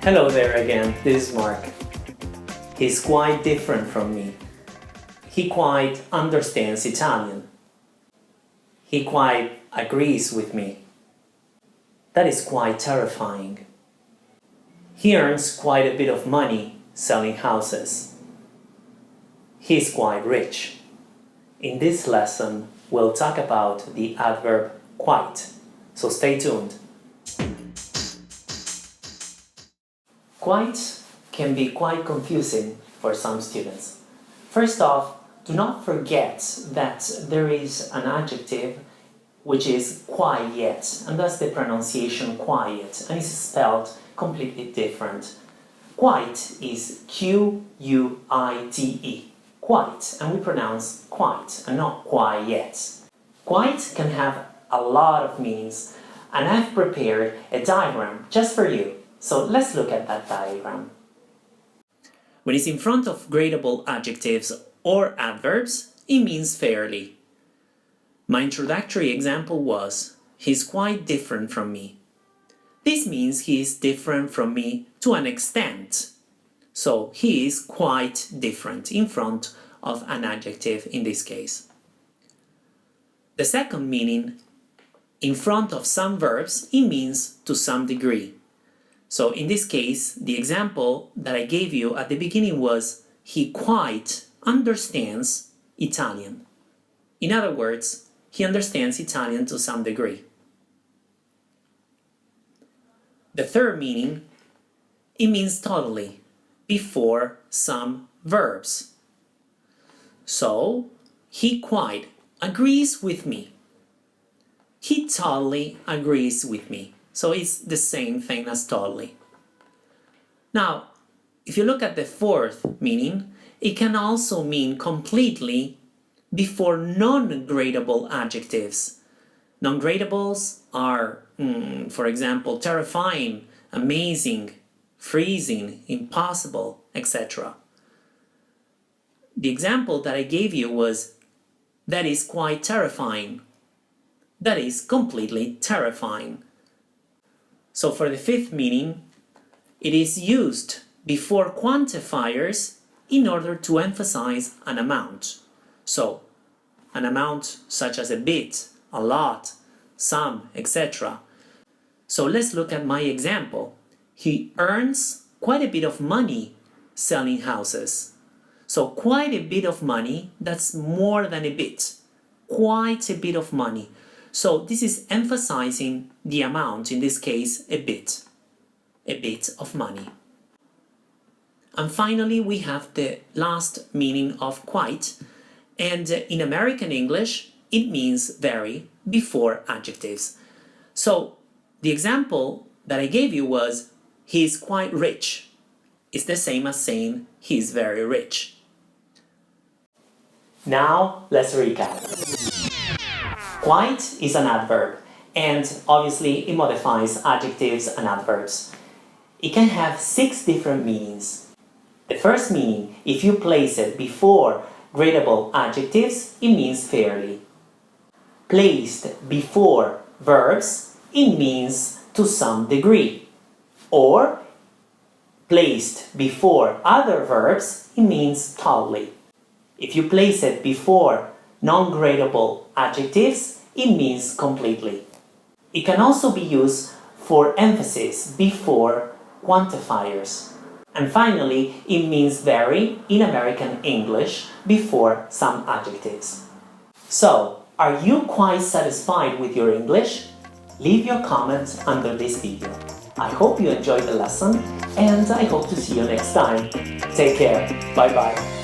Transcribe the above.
Hello there again, this is Marc. He's quite different from me. He quite understands Italian. He quite agrees with me. That is quite terrifying. He earns quite a bit of money selling houses. He's quite rich. In this lesson, we'll talk about the adverb quite, so stay tuned. Quite can be quite confusing for some students. First off, do not forget that there is an adjective which is quiet, and that's the pronunciation quiet, and it's spelled completely different. Quite is Q-U-I-T-E, quite, and we pronounce quite and not quiet. Quite can have a lot of meanings, and I've prepared a diagram just for you. So let's look at that diagram. When it's in front of gradable adjectives or adverbs, it means fairly. My introductory example was, he's quite different from me. This means he is different from me to an extent. So he is quite different in front of an adjective in this case. The second meaning, in front of some verbs, it means to some degree. So in this case, the example that I gave you at the beginning was, he quite understands Italian. In other words, he understands Italian to some degree. The third meaning, it means totally, before some verbs. So, he quite agrees with me. He totally agrees with me. So it's the same thing as totally. Now, if you look at the fourth meaning, it can also mean completely before non-gradable adjectives. Non-gradables are, for example, terrifying, amazing, freezing, impossible, etc. The example that I gave you was, that is quite terrifying. That is completely terrifying. So for the fifth meaning, it is used before quantifiers in order to emphasize an amount. So, an amount such as a bit, a lot, some, etc. So let's look at my example. He earns quite a bit of money selling houses. So quite a bit of money, that's more than a bit. Quite a bit of money. So this is emphasizing the amount, in this case, a bit of money. And finally, we have the last meaning of quite, and in American English, it means very before adjectives. So the example that I gave you was, he is quite rich. It's the same as saying, he is very rich. Now, let's recap. Quite is an adverb, and obviously it modifies adjectives and adverbs. It can have 6 different meanings. The first meaning, if you place it before gradable adjectives, it means fairly. Placed before verbs, it means to some degree. Or placed before other verbs, it means totally. If you place it before non-gradable adjectives, it means completely. It can also be used for emphasis before quantifiers. And finally, it means very in American English before some adjectives. So, are you quite satisfied with your English? Leave your comments under this video. I hope you enjoyed the lesson, and I hope to see you next time. Take care. Bye bye.